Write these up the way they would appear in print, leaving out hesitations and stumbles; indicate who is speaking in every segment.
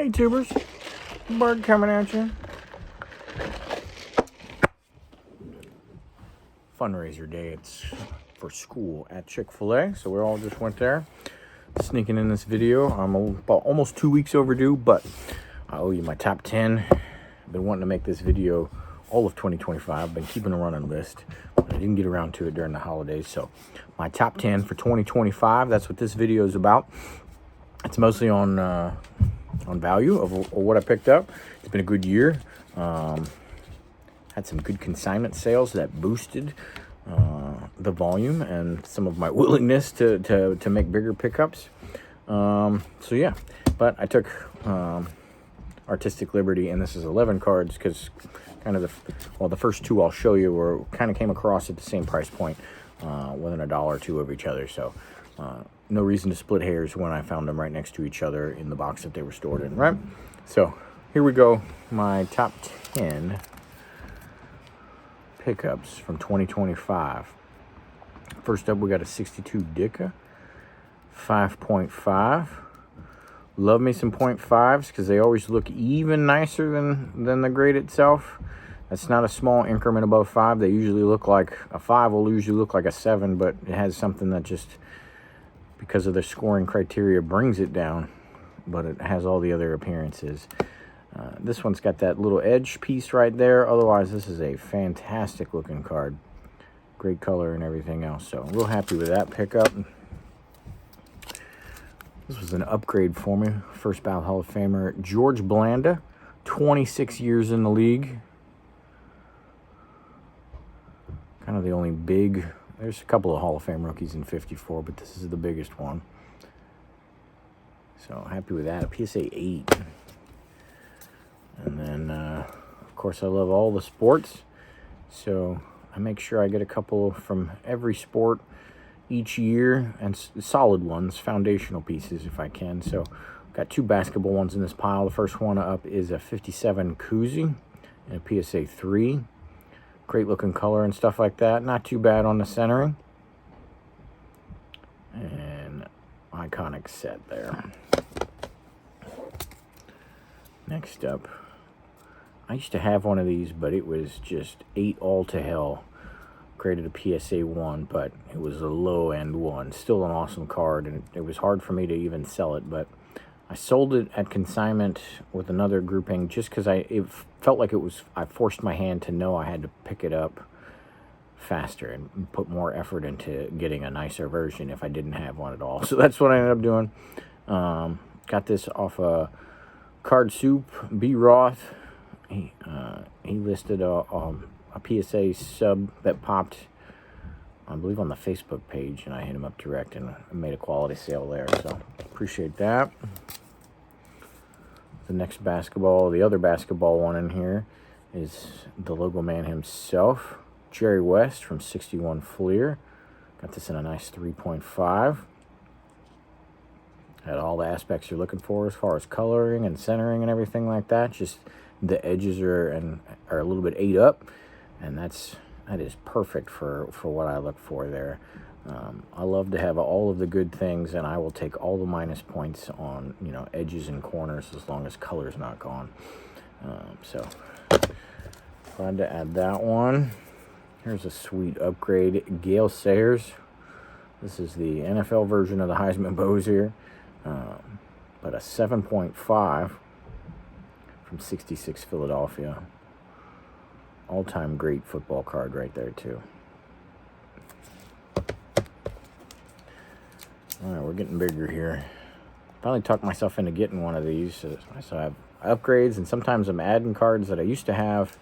Speaker 1: Hey tubers, Bart coming at you. Fundraiser day, it's for school at Chick-fil-A, so we all just went there. Sneaking in this video, I'm about almost 2 weeks overdue, but I owe you my top 10. I've been wanting to make this video all of 2025. I've been keeping a running list, but I didn't get around to it during the holidays. So my top 10 for 2025, that's what this video is about. It's mostly on value of what I picked up. It's been a good year. Had some good consignment sales that boosted the volume and some of my willingness to make bigger pickups. So yeah, but I took artistic liberty, and this is 11 cards because kind of the first two I'll show you were kind of came across at the same price point, within $1 or $2 of each other. So no reason to split hairs when I found them right next to each other in the box that they were stored in, right? So here we go, my top 10 pickups from 2025. First up, we got a 62 Dicka 5.5. Love me some 0.5s because they always look even nicer than the grade itself. That's not a small increment above 5. They usually look like a 5 will usually look like a 7, but it has something that just, because of the scoring criteria, brings it down, but it has all the other appearances. This one's got that little edge piece right there. Otherwise, this is a fantastic looking card. Great color and everything else. So real happy with that pickup. This was an upgrade for me. First ballot Hall of Famer, George Blanda, 26 years in the league. Kind of the only big, there's a couple of Hall of Fame rookies in 54, but this is the biggest one. So happy with that. A PSA 8. And then, of course, I love all the sports. So I make sure I get a couple from every sport each year, and solid ones, foundational pieces if I can. So got two basketball ones in this pile. The first one up is a 57 Kuzi and a PSA 3. Great looking color and stuff like that. Not too bad on the centering. And iconic set there. Next up, I used to have one of these, but it was just 8 all to hell. Created a PSA 1, but it was a low-end one. Still an awesome card, and it was hard for me to even sell it, but I sold it at consignment with another grouping just because it felt like I forced my hand to know I had to pick it up faster and put more effort into getting a nicer version if I didn't have one at all. So that's what I ended up doing. Got this off a Card Soup, B. Roth. He listed a PSA sub that popped, I believe, on the Facebook page, and I hit him up direct and made a quality sale there. So appreciate that. The next basketball, the other basketball one in here, is the logo man himself, Jerry West from 61 Fleer. Got this in a nice 3.5. Had all the aspects you're looking for as far as coloring and centering and everything like that. Just the edges are a little bit ate up, and that is perfect for what I look for there. I love to have all of the good things, and I will take all the minus points on edges and corners as long as color's not gone. So glad to add that one. Here's a sweet upgrade, Gale Sayers. This is the NFL version of the Heisman Bows here, but a 7.5 from 66 Philadelphia. All-time great football card right there too. All right, we're getting bigger here. Finally talked myself into getting one of these. So I have upgrades, and sometimes I'm adding cards that I used to have.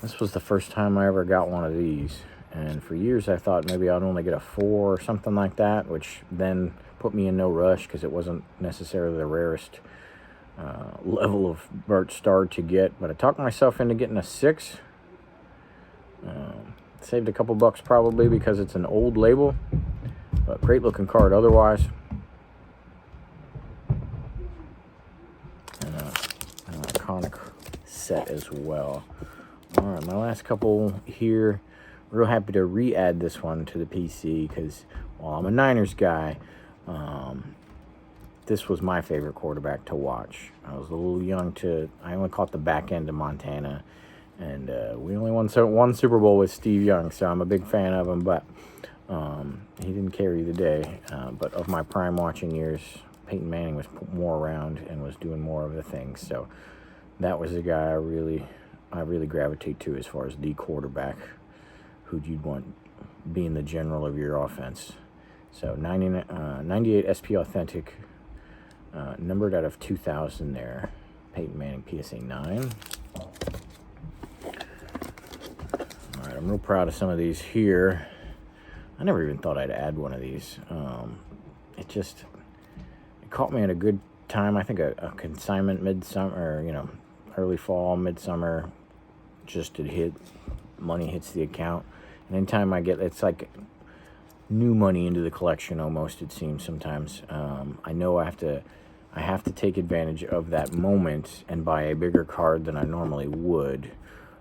Speaker 1: This was the first time I ever got one of these, and for years I thought maybe I'd only get a 4 or something like that, which then put me in no rush because it wasn't necessarily the rarest level of Bart Starr to get, but I talked myself into getting a 6. Saved a couple bucks probably because it's an old label, but great looking card otherwise. And an iconic set as well. All right, my last couple here. Real happy to re-add this one to the PC because while I'm a Niners guy, this was my favorite quarterback to watch. I was a little young I only caught the back end of Montana, and we only won one Super Bowl with Steve Young, so I'm a big fan of him, but he didn't carry the day. But of my prime watching years, Peyton Manning was more around and was doing more of the things, so that was the guy I really gravitate to as far as the quarterback who you'd want being the general of your offense. So 98 SP Authentic, numbered out of 2000 there. Peyton Manning PSA 9. All right, I'm real proud of some of these here. I never even thought I'd add one of these. It caught me at a good time. I think a consignment midsummer, early fall, midsummer, just to hit. Money hits the account. And anytime I get, it's like new money into the collection almost, it seems sometimes. I know I have to take advantage of that moment and buy a bigger card than I normally would,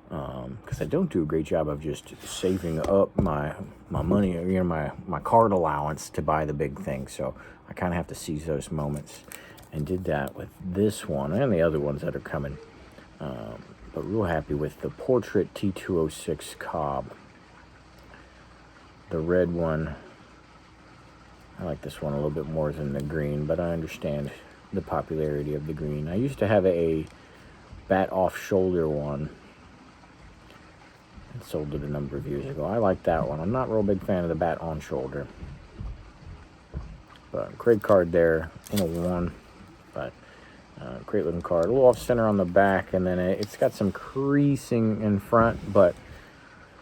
Speaker 1: because I don't do a great job of just saving up my money, my card allowance to buy the big thing. So I kind of have to seize those moments, and did that with this one and the other ones that are coming. But real happy with the Portrait T206 Cobb. The red one, I like this one a little bit more than the green, but I understand the popularity of the green. I used to have a bat off shoulder one and sold it a number of years ago. I like that one. I'm not a real big fan of the bat on shoulder, but great card there. 101, but great looking card. A little off center on the back, and then it's got some creasing in front, but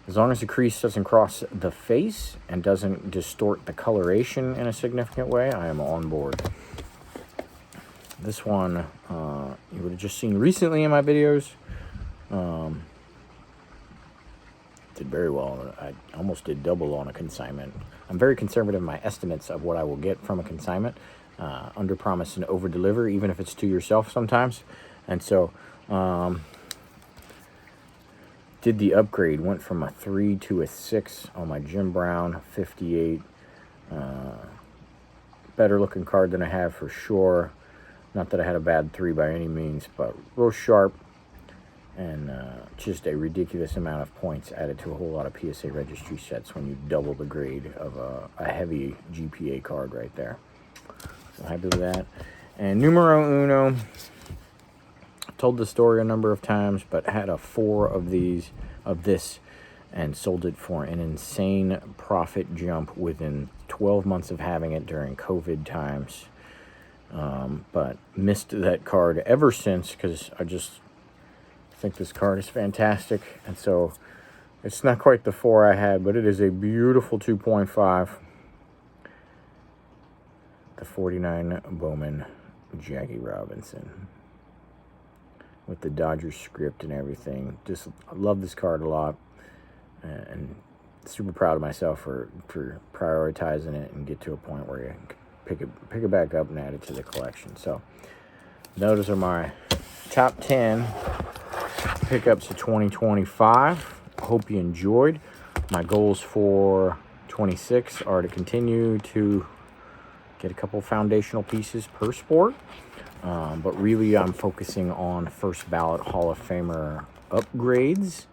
Speaker 1: as long as the crease doesn't cross the face and doesn't distort the coloration in a significant way, I am on board. This one you would have just seen recently in my videos. Did very well. I almost did double on a consignment. I'm very conservative in my estimates of what I will get from a consignment. Under promise and over deliver, even if it's to yourself sometimes. And so did the upgrade, went from a 3 to a 6 on my Jim Brown 58. Better looking card than I have for sure. Not that I had a bad 3 by any means, but real sharp, and just a ridiculous amount of points added to a whole lot of PSA registry sets when you double the grade of a heavy GPA card right there. So happy with that. And numero uno, told the story a number of times, but had a 4 of this and sold it for an insane profit jump within 12 months of having it during COVID times. But missed that card ever since, because I just think this card is fantastic. And so it's not quite the 4 I had, but it is a beautiful 2.5. The 49 Bowman Jackie Robinson with the Dodgers script and everything. Just I love this card a lot, and super proud of myself for prioritizing it and get to a point where you can pick it back up and add it to the collection. So those are my top 10 pickups of 2025. Hope you enjoyed. My goals for 26 are to continue to get a couple foundational pieces per sport. But really I'm focusing on first ballot Hall of Famer upgrades.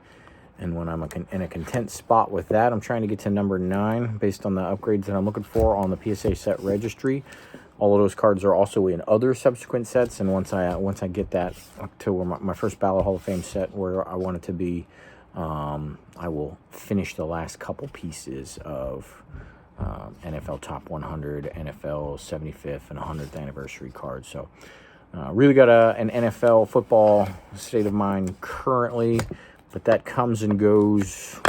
Speaker 1: And when I'm in a content spot with that, I'm trying to get to number 9 based on the upgrades that I'm looking for on the PSA set registry. All of those cards are also in other subsequent sets. And once I get that up to where my first ballot Hall of Fame set where I want it to be, I will finish the last couple pieces of NFL Top 100, NFL 75th, and 100th anniversary cards. So really got an NFL football state of mind currently, but that comes and goes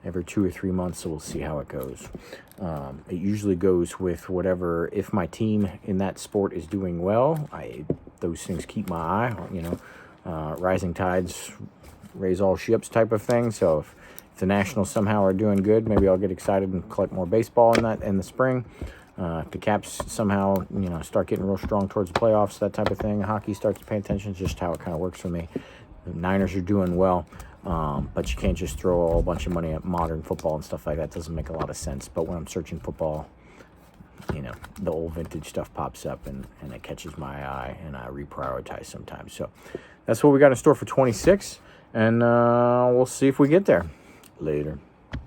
Speaker 1: every 2 or 3 months, so we'll see how it goes. It usually goes with whatever, if my team in that sport is doing well, those things keep my eye, rising tides raise all ships type of thing. So if the Nationals somehow are doing good, maybe I'll get excited and collect more baseball in the spring. If the Caps somehow start getting real strong towards the playoffs, that type of thing, hockey starts to pay attention. It's just how it kind of works for me. The Niners are doing well, but you can't just throw a bunch of money at modern football and stuff like that. It doesn't make a lot of sense. But when I'm searching football, you know, the old vintage stuff pops up and it catches my eye, and I reprioritize sometimes. So that's what we got in store for 26, and we'll see if we get there. Later.